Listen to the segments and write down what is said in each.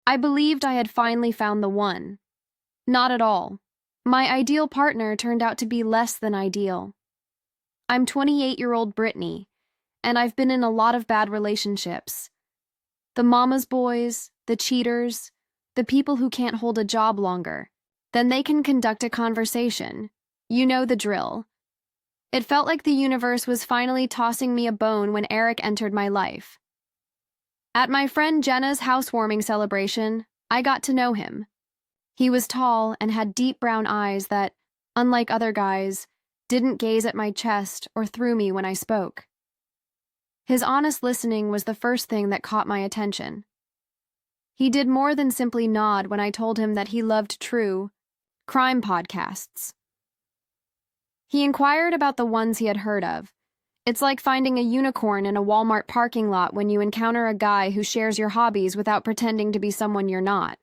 I believed I had finally found the one. Not at all. My ideal partner turned out to be less than ideal. I'm 28-year-old Brittany, and I've been in a lot of bad relationships. The mama's boys, the cheaters, the people who can't hold a job longer. Then they can conduct a conversation. You know the drill. It felt like the universe was finally tossing me a bone when Eric entered my life. At my friend Jenna's housewarming celebration, I got to know him. He was tall and had deep brown eyes that, unlike other guys, didn't gaze at my chest or through me when I spoke. His honest listening was the first thing that caught my attention. He did more than simply nod when I told him that he loved true crime podcasts. He inquired about the ones he had heard of. It's like finding a unicorn in a Walmart parking lot when you encounter a guy who shares your hobbies without pretending to be someone you're not.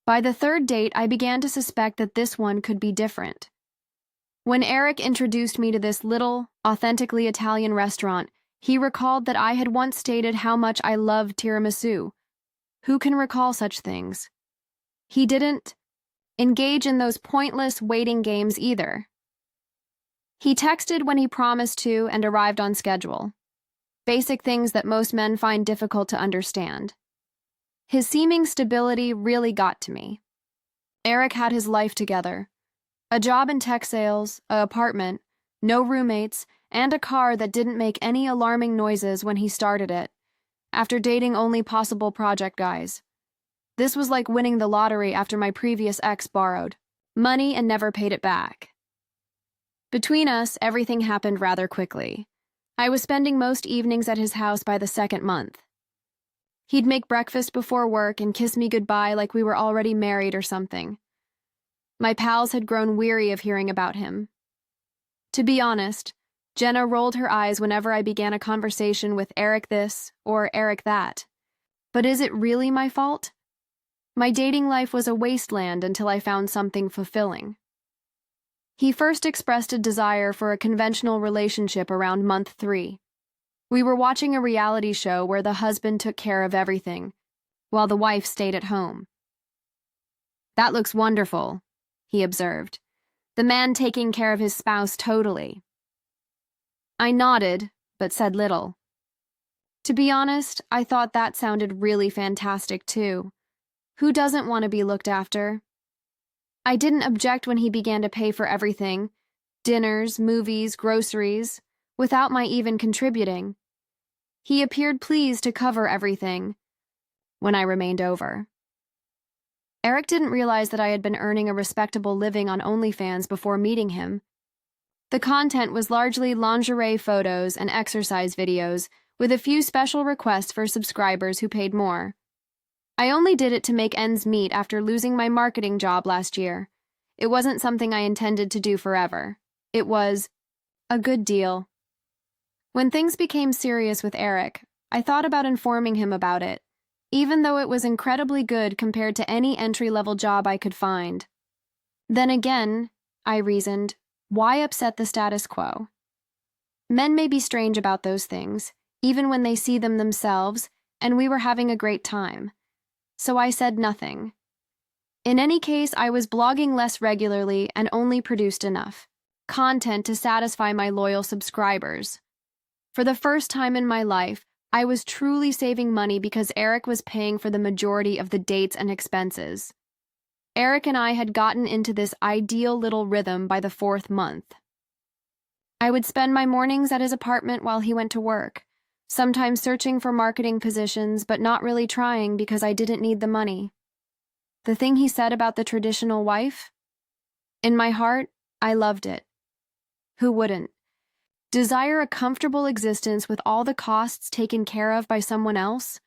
By the third date, I began to suspect that this one could be different. When Eric introduced me to this little, authentically Italian restaurant, he recalled that I had once stated how much I loved tiramisu. Who can recall such things? He didn't engage in those pointless waiting games either. He texted when he promised to and arrived on schedule. Basic things that most men find difficult to understand. His seeming stability really got to me. Eric had his life together. A job in tech sales, an apartment, no roommates, and a car that didn't make any alarming noises when he started it, after dating only possible project guys. This was like winning the lottery after my previous ex borrowed money and never paid it back. Between us, everything happened rather quickly. I was spending most evenings at his house by the second month. He'd make breakfast before work and kiss me goodbye like we were already married or something. My pals had grown weary of hearing about him. To be honest, Jenna rolled her eyes whenever I began a conversation with Eric this or Eric that. But is it really my fault? My dating life was a wasteland until I found something fulfilling. He first expressed a desire for a conventional relationship around month 3. We were watching a reality show where the husband took care of everything, while the wife stayed at home. "That looks wonderful," he observed. "The man taking care of his spouse totally." I nodded, but said little. To be honest, I thought that sounded really fantastic too. Who doesn't want to be looked after? I didn't object when he began to pay for everything, dinners, movies, groceries, without my even contributing. He appeared pleased to cover everything when I remained over. Eric didn't realize that I had been earning a respectable living on OnlyFans before meeting him. The content was largely lingerie photos and exercise videos, with a few special requests for subscribers who paid more. I only did it to make ends meet after losing my marketing job last year. It wasn't something I intended to do forever. It was a good deal. When things became serious with Eric, I thought about informing him about it, even though it was incredibly good compared to any entry-level job I could find. Then again, I reasoned, why upset the status quo? Men may be strange about those things, even when they see them themselves, and we were having a great time. So I said nothing. In any case, I was blogging less regularly and only produced enough content to satisfy my loyal subscribers. For the first time in my life, I was truly saving money because Eric was paying for the majority of the dates and expenses. Eric and I had gotten into this ideal little rhythm by the 4th month. I would spend my mornings at his apartment while he went to work, sometimes searching for marketing positions but not really trying because I didn't need the money. The thing he said about the traditional wife? In my heart, I loved it. Who wouldn't? Desire a comfortable existence with all the costs taken care of by someone else?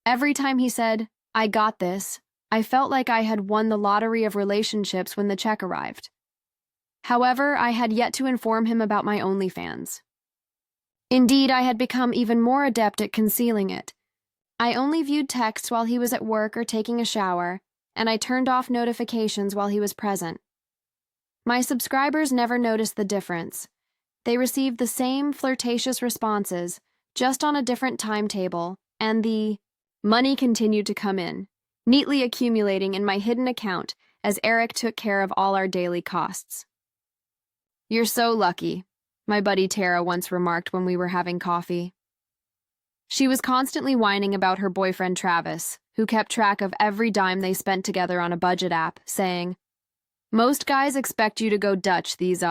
Every time he said, "I got this," I felt like I had won the lottery of relationships when the check arrived. However, I had yet to inform him about my OnlyFans. Indeed, I had become even more adept at concealing it. I only viewed texts while he was at work or taking a shower, and I turned off notifications while he was present. My subscribers never noticed the difference. They received the same flirtatious responses, just on a different timetable, and the Money continued to come in, neatly accumulating in my hidden account as Eric took care of all our daily costs. "You're so lucky," my buddy Tara once remarked when we were having coffee. She was constantly whining about her boyfriend Travis, who kept track of every dime they spent together on a budget app, saying, "Most guys expect you to go Dutch these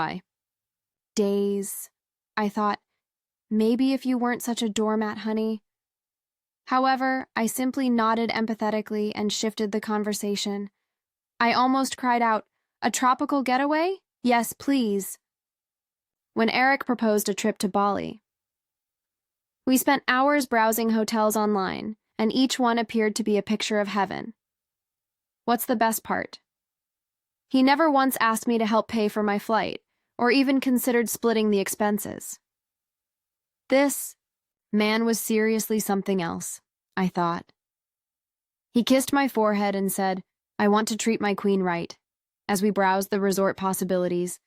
days." I thought, maybe if you weren't such a doormat, honey. However, I simply nodded empathetically and shifted the conversation. I almost cried out, "A tropical getaway? Yes, please," when Eric proposed a trip to Bali. We spent hours browsing hotels online, and each one appeared to be a picture of heaven. What's the best part? He never once asked me to help pay for my flight, or even considered splitting the expenses. This man was seriously something else, I thought. He kissed my forehead and said, "I want to treat my queen right," as we browsed the resort possibilities.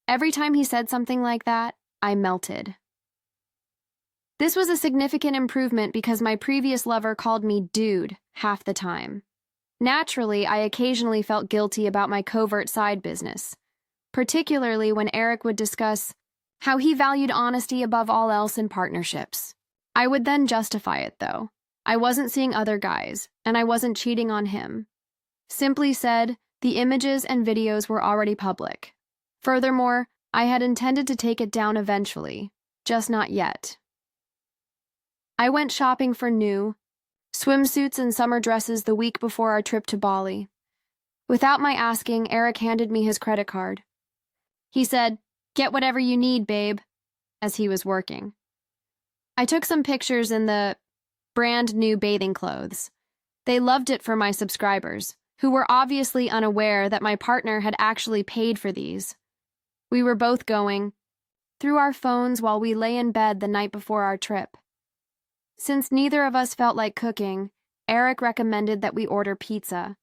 Every time he said something like that, I melted. This was a significant improvement because my previous lover called me dude half the time. Naturally, I occasionally felt guilty about my covert side business, particularly when Eric would discuss how he valued honesty above all else in partnerships. I would then justify it, though. I wasn't seeing other guys, and I wasn't cheating on him. Simply said, the images and videos were already public. Furthermore, I had intended to take it down eventually, just not yet. I went shopping for new swimsuits and summer dresses the week before our trip to Bali. Without my asking, Eric handed me his credit card. He said, "Get whatever you need, babe," as he was working. I took some pictures in the brand new bathing clothes. They loved it for my subscribers, who were obviously unaware that my partner had actually paid for these. We were both going through our phones while we lay in bed the night before our trip. Since neither of us felt like cooking, Eric recommended that we order pizza.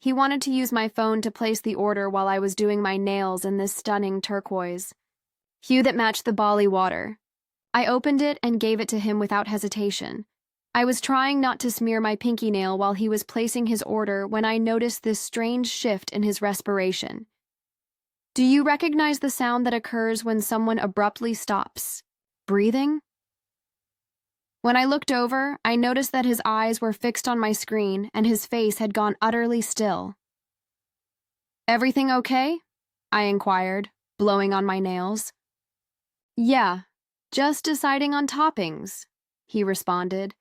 He wanted to use my phone to place the order while I was doing my nails in this stunning turquoise hue that matched the Bali water. I opened it and gave it to him without hesitation. I was trying not to smear my pinky nail while he was placing his order when I noticed this strange shift in his respiration. Do you recognize the sound that occurs when someone abruptly stops breathing? When I looked over, I noticed that his eyes were fixed on my screen and his face had gone utterly still. "Everything okay?" I inquired, blowing on my nails. "Yeah, just deciding on toppings," he responded,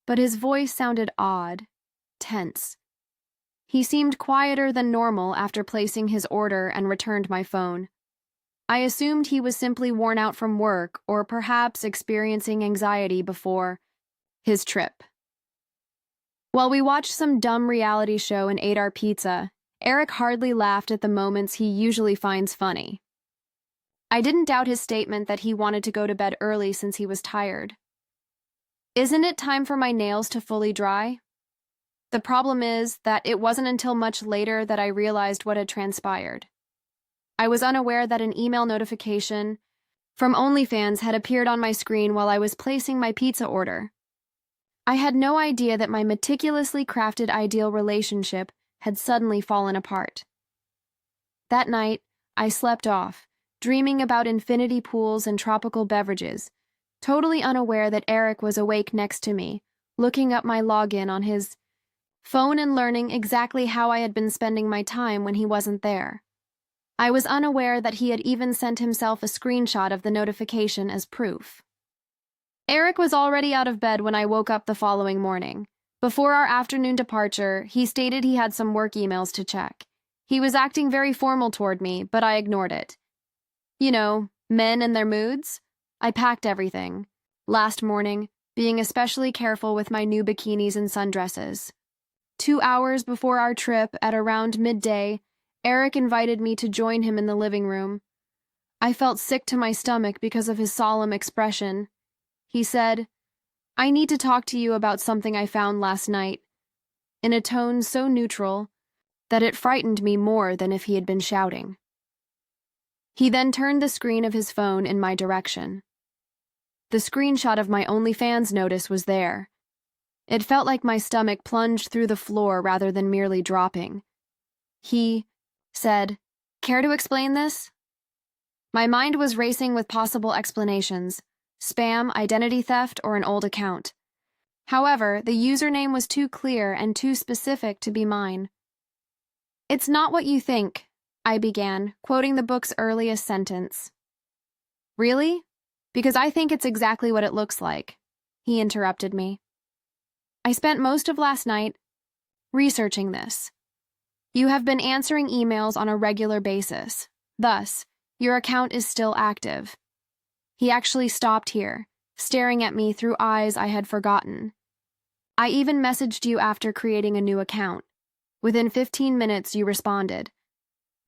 but his voice sounded odd, tense. He seemed quieter than normal after placing his order and returned my phone. I assumed he was simply worn out from work or perhaps experiencing anxiety before his trip. While we watched some dumb reality show and ate our pizza, Eric hardly laughed at the moments he usually finds funny. I didn't doubt his statement that he wanted to go to bed early since he was tired. Isn't it time for my nails to fully dry? The problem is that it wasn't until much later that I realized what had transpired. I was unaware that an email notification from OnlyFans had appeared on my screen while I was placing my pizza order. I had no idea that my meticulously crafted ideal relationship had suddenly fallen apart. That night, I slept off, dreaming about infinity pools and tropical beverages, totally unaware that Eric was awake next to me, looking up my login on his phone and learning exactly how I had been spending my time when he wasn't there. I was unaware that he had even sent himself a screenshot of the notification as proof. Eric was already out of bed when I woke up the following morning. Before our afternoon departure, he stated he had some work emails to check. He was acting very formal toward me, but I ignored it. You know, men and their moods? I packed everything. Last morning, being especially careful with my new bikinis and sundresses. 2 hours before our trip, at around midday, Eric invited me to join him in the living room. I felt sick to my stomach because of his solemn expression. He said, "I need to talk to you about something I found last night," in a tone so neutral that it frightened me more than if he had been shouting. He then turned the screen of his phone in my direction. The screenshot of my OnlyFans notice was there. It felt like my stomach plunged through the floor rather than merely dropping. He said, "Care to explain this?" My mind was racing with possible explanations: spam, identity theft, or an old account. However, the username was too clear and too specific to be mine. "It's not what you think," I began, quoting the book's earliest sentence. "Really? Because I think it's exactly what it looks like," he interrupted me. "I spent most of last night researching this. You have been answering emails on a regular basis. Thus, your account is still active." He actually stopped here, staring at me through eyes I had forgotten. "I even messaged you after creating a new account. Within 15 minutes, you responded.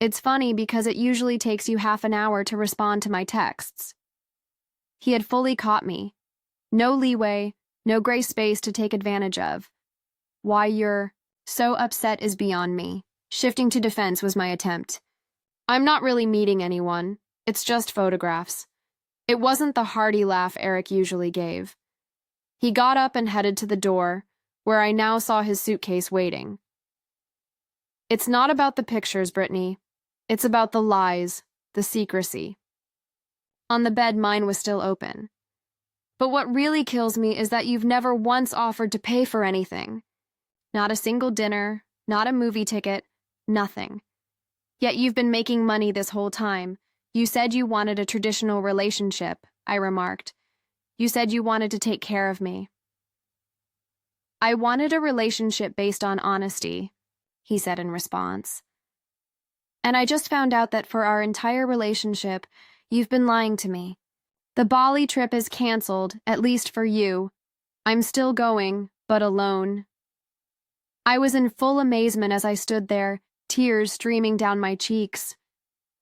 It's funny because it usually takes you half an hour to respond to my texts." He had fully caught me. No leeway, no gray space to take advantage of. "Why you're so upset is beyond me." Shifting to defense was my attempt. "I'm not really meeting anyone. It's just photographs." It wasn't the hearty laugh Eric usually gave. He got up and headed to the door, where I now saw his suitcase waiting. "It's not about the pictures, Brittany. It's about the lies, the secrecy." On the bed, mine was still open. "But what really kills me is that you've never once offered to pay for anything. Not a single dinner, not a movie ticket, nothing. Yet you've been making money this whole time. You said you wanted a traditional relationship," I remarked. "You said you wanted to take care of me." "I wanted a relationship based on honesty," he said in response. "And I just found out that for our entire relationship, you've been lying to me. The Bali trip is canceled, at least for you. I'm still going, but alone." I was in full amazement as I stood there, tears streaming down my cheeks.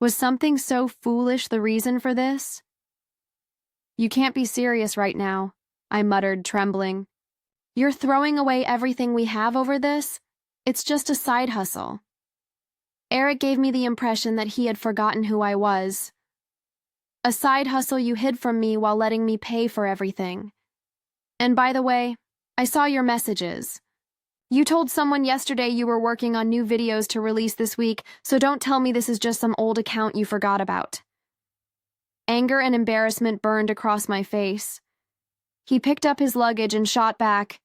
Was something so foolish the reason for this? "You can't be serious right now," I muttered, trembling. "You're throwing away everything we have over this? It's just a side hustle." Eric gave me the impression that he had forgotten who I was. "A side hustle you hid from me while letting me pay for everything. And by the way, I saw your messages. You told someone yesterday you were working on new videos to release this week, so don't tell me this is just some old account you forgot about." Anger and embarrassment burned across my face. He picked up his luggage and shot back,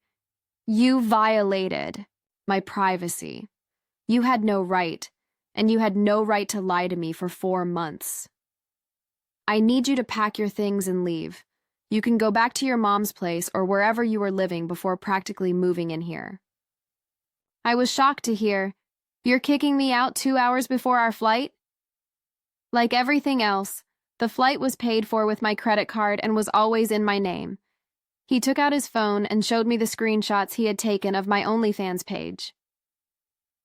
"You violated my privacy. You had no right, and you had no right to lie to me for 4 months. I need you to pack your things and leave. You can go back to your mom's place or wherever you were living before practically moving in here." I was shocked to hear, "You're kicking me out 2 hours before our flight?" Like everything else, the flight was paid for with my credit card and was always in my name. He took out his phone and showed me the screenshots he had taken of my OnlyFans page.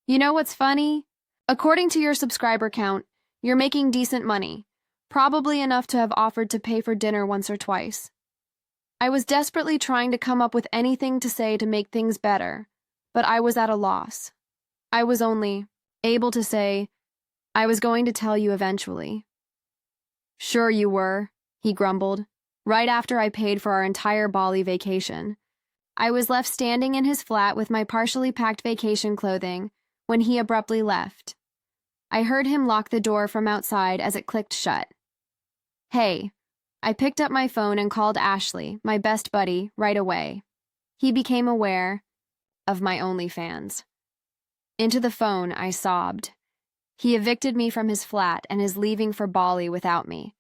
"You know what's funny? According to your subscriber count, you're making decent money, probably enough to have offered to pay for dinner once or twice." I was desperately trying to come up with anything to say to make things better, but I was at a loss. I was only able to say, "I was going to tell you eventually." "Sure you were," he grumbled, right after I paid for our entire Bali vacation. I was left standing in his flat with my partially packed vacation clothing when he abruptly left. I heard him lock the door from outside as it clicked shut. "Hey." I picked up my phone and called Ashley, my best buddy, right away. He became aware of my OnlyFans. Into the phone, I sobbed. He evicted me from his flat and is leaving for Bali without me.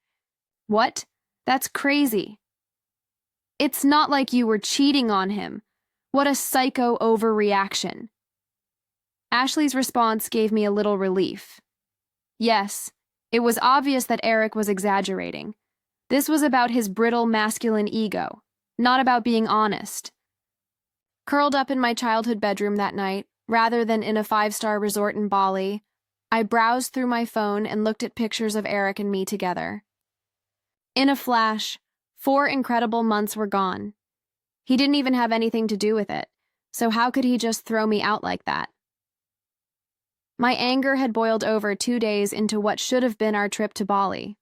"What? That's crazy." "It's not like you were cheating on him. What a psycho overreaction." Ashley's response gave me a little relief. Yes, it was obvious that Eric was exaggerating. This was about his brittle masculine ego, not about being honest. Curled up in my childhood bedroom that night, rather than in a 5-star resort in Bali, I browsed through my phone and looked at pictures of Eric and me together. In a flash, 4 incredible months were gone. He didn't even have anything to do with it, so how could he just throw me out like that? My anger had boiled over 2 days into what should have been our trip to Bali.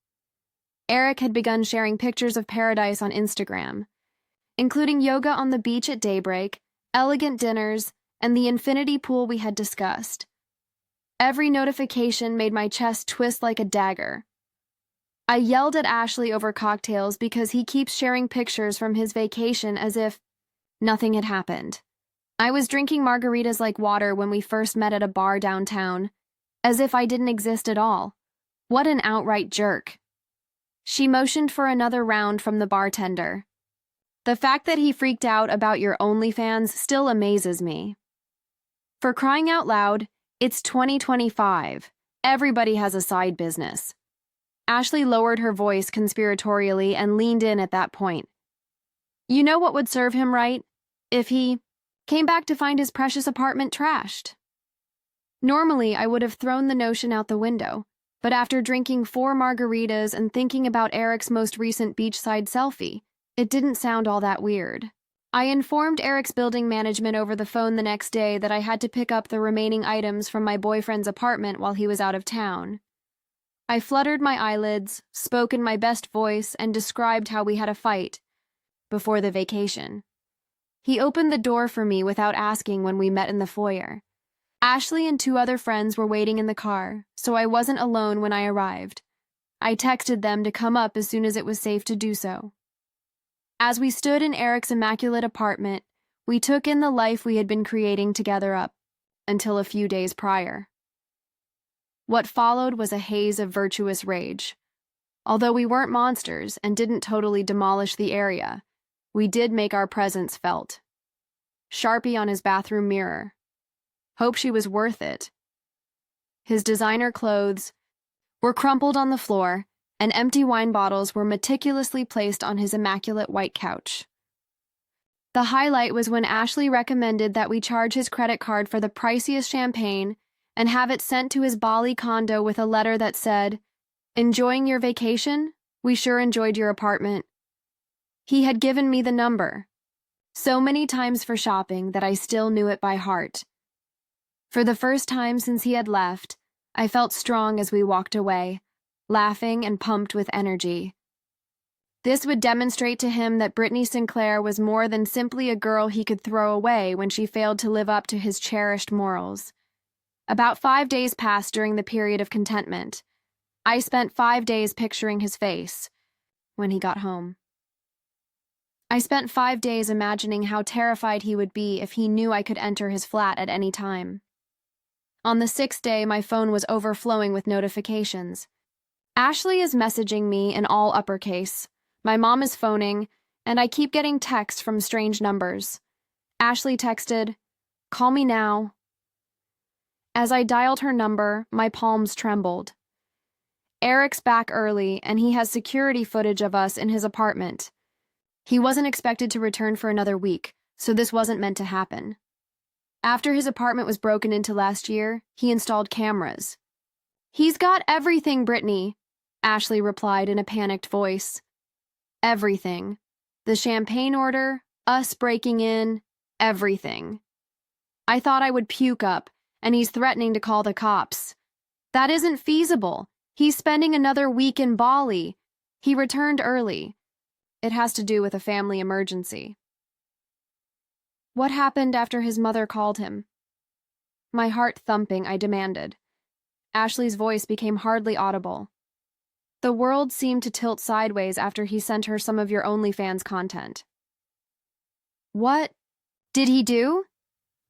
Eric had begun sharing pictures of paradise on Instagram, including yoga on the beach at daybreak, elegant dinners, and the infinity pool we had discussed. Every notification made my chest twist like a dagger. I yelled at Ashley over cocktails because he keeps sharing pictures from his vacation as if nothing had happened. I was drinking margaritas like water when we first met at a bar downtown, as if I didn't exist at all. What an outright jerk. She motioned for another round from the bartender. The fact that he freaked out about your OnlyFans still amazes me. For crying out loud, it's 2025. Everybody has a side business. Ashley lowered her voice conspiratorially and leaned in at that point. You know what would serve him right? If he came back to find his precious apartment trashed. Normally, I would have thrown the notion out the window, but after drinking 4 margaritas and thinking about Eric's most recent beachside selfie, it didn't sound all that weird. I informed Eric's building management over the phone the next day that I had to pick up the remaining items from my boyfriend's apartment while he was out of town. I fluttered my eyelids, spoke in my best voice, and described how we had a fight before the vacation. He opened the door for me without asking when we met in the foyer. Ashley and 2 other friends were waiting in the car, so I wasn't alone when I arrived. I texted them to come up as soon as it was safe to do so. As we stood in Eric's immaculate apartment, we took in the life we had been creating together up until a few days prior. What followed was a haze of virtuous rage. Although we weren't monsters and didn't totally demolish the area, we did make our presence felt. Sharpie on his bathroom mirror. Hope she was worth it. His designer clothes were crumpled on the floor, and empty wine bottles were meticulously placed on his immaculate white couch. The highlight was when Ashley recommended that we charge his credit card for the priciest champagne and have it sent to his Bali condo with a letter that said, "Enjoying your vacation? We sure enjoyed your apartment." He had given me the number, so many times for shopping that I still knew it by heart. For the first time since he had left, I felt strong as we walked away, laughing and pumped with energy. This would demonstrate to him that Brittany Sinclair was more than simply a girl he could throw away when she failed to live up to his cherished morals. About 5 days passed during the period of contentment. I spent 5 days picturing his face when he got home. I spent 5 days imagining how terrified he would be if he knew I could enter his flat at any time. On the 6th day, my phone was overflowing with notifications. Ashley is messaging me in all uppercase. My mom is phoning, and I keep getting texts from strange numbers. Ashley texted, "Call me now." As I dialed her number, my palms trembled. Eric's back early, and he has security footage of us in his apartment. He wasn't expected to return for another week, so this wasn't meant to happen. After his apartment was broken into last year, he installed cameras. "He's got everything, Brittany," Ashley replied in a panicked voice. Everything. The champagne order, us breaking in, everything. I thought I would puke up, and he's threatening to call the cops. That isn't feasible. He's spending another week in Bali. He returned early. It has to do with a family emergency. What happened after his mother called him? My heart thumping, I demanded. Ashley's voice became hardly audible. The world seemed to tilt sideways after he sent her some of your OnlyFans content. What did he do?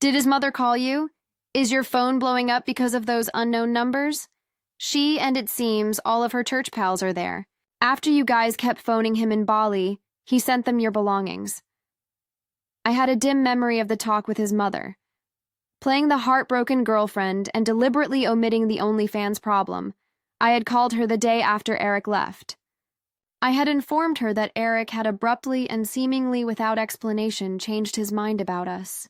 Did his mother call you? Is your phone blowing up because of those unknown numbers? She and, it seems, all of her church pals are there. After you guys kept phoning him in Bali, he sent them your belongings. I had a dim memory of the talk with his mother. Playing the heartbroken girlfriend and deliberately omitting the OnlyFans problem, I had called her the day after Eric left. I had informed her that Eric had abruptly and seemingly without explanation changed his mind about us.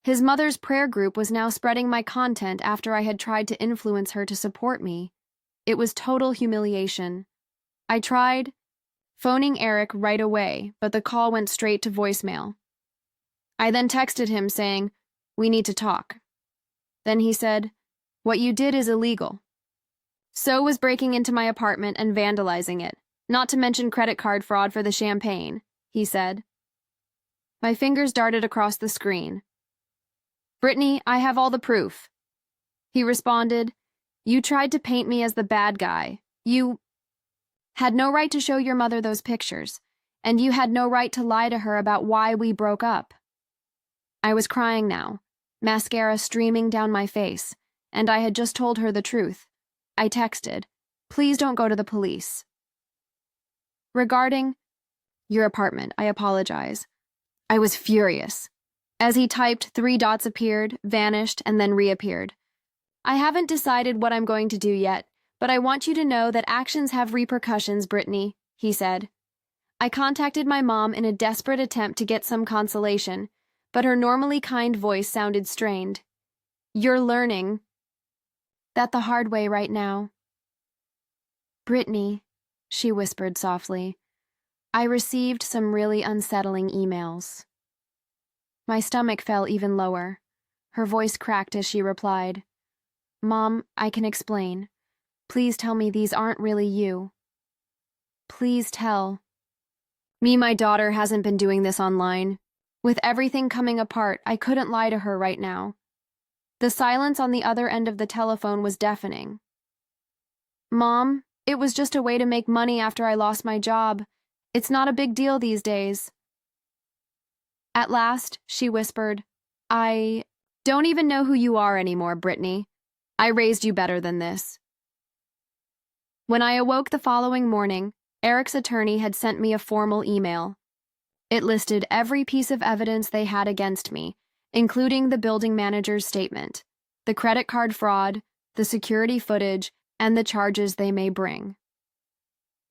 His mother's prayer group was now spreading my content after I had tried to influence her to support me. It was total humiliation. I tried phoning Eric right away, but the call went straight to voicemail. I then texted him saying, "We need to talk." Then he said, "What you did is illegal." So was breaking into my apartment and vandalizing it, not to mention credit card fraud for the champagne, he said. My fingers darted across the screen. "Brittany, I have all the proof." He responded, "You tried to paint me as the bad guy. You had no right to show your mother those pictures, and you had no right to lie to her about why we broke up." I was crying now, mascara streaming down my face, and I had just told her the truth. I texted, "Please don't go to the police." "Regarding your apartment, I apologize." I was furious. As he typed, 3 dots appeared, vanished, and then reappeared. "I haven't decided what I'm going to do yet, but I want you to know that actions have repercussions, Brittany," he said. I contacted my mom in a desperate attempt to get some consolation, but her normally kind voice sounded strained. "You're learning that the hard way right now." "Brittany," she whispered softly, "I received some really unsettling emails." My stomach fell even lower. Her voice cracked as she replied, "Mom, I can explain. Please tell me these aren't really you. Please tell me my daughter hasn't been doing this online. With everything coming apart, I couldn't lie to her right now." The silence on the other end of the telephone was deafening. "Mom, it was just a way to make money after I lost my job. It's not a big deal these days." At last, she whispered, "I don't even know who you are anymore, Brittany. I raised you better than this." When I awoke the following morning, Eric's attorney had sent me a formal email. It listed every piece of evidence they had against me, including the building manager's statement, the credit card fraud, the security footage, and the charges they may bring.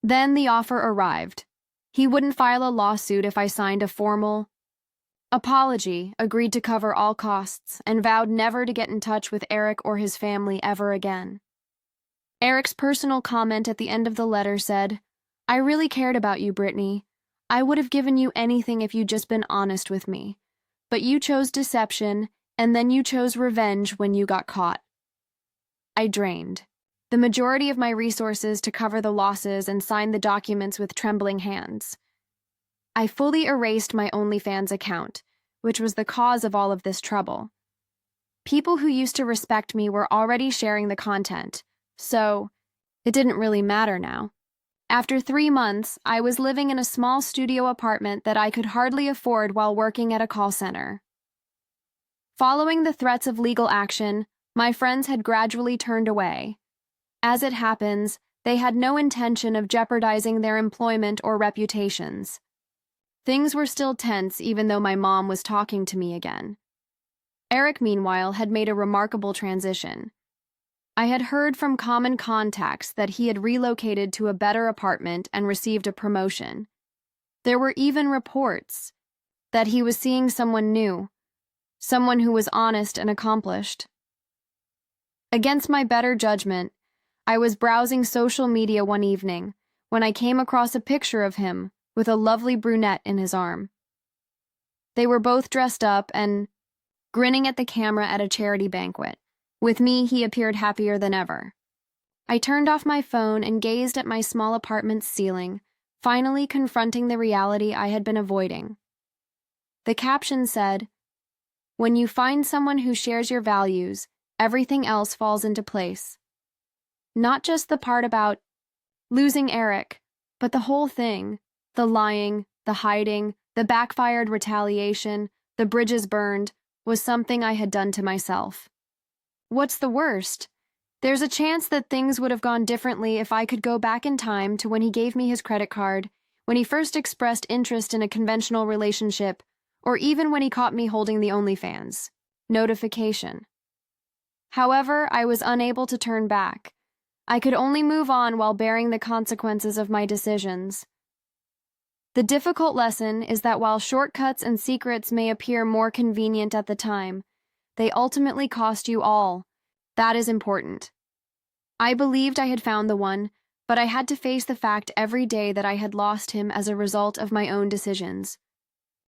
Then the offer arrived. He wouldn't file a lawsuit if I signed a formal apology, agreed to cover all costs, and vowed never to get in touch with Eric or his family ever again. Eric's personal comment at the end of the letter said, "I really cared about you, Brittany. I would have given you anything if you'd just been honest with me. But you chose deception, and then you chose revenge when you got caught." I drained the majority of my resources to cover the losses and sign the documents with trembling hands. I fully erased my OnlyFans account, which was the cause of all of this trouble. People who used to respect me were already sharing the content, so it didn't really matter now. After 3 months, I was living in a small studio apartment that I could hardly afford while working at a call center. Following the threats of legal action, my friends had gradually turned away. As it happens, they had no intention of jeopardizing their employment or reputations. Things were still tense even though my mom was talking to me again. Eric, meanwhile, had made a remarkable transition. I had heard from common contacts that he had relocated to a better apartment and received a promotion. There were even reports that he was seeing someone new, someone who was honest and accomplished. Against my better judgment, I was browsing social media one evening when I came across a picture of him with a lovely brunette in his arm. They were both dressed up and grinning at the camera at a charity banquet. With me, he appeared happier than ever. I turned off my phone and gazed at my small apartment's ceiling, finally confronting the reality I had been avoiding. The caption said, "When you find someone who shares your values, everything else falls into place." Not just the part about losing Eric, but the whole thing. The lying, the hiding, the backfired retaliation, the bridges burned, was something I had done to myself. What's the worst? There's a chance that things would have gone differently if I could go back in time to when he gave me his credit card, when he first expressed interest in a conventional relationship, or even when he caught me holding the OnlyFans notification. However, I was unable to turn back. I could only move on while bearing the consequences of my decisions. The difficult lesson is that while shortcuts and secrets may appear more convenient at the time, they ultimately cost you all. That is important. I believed I had found the one, but I had to face the fact every day that I had lost him as a result of my own decisions.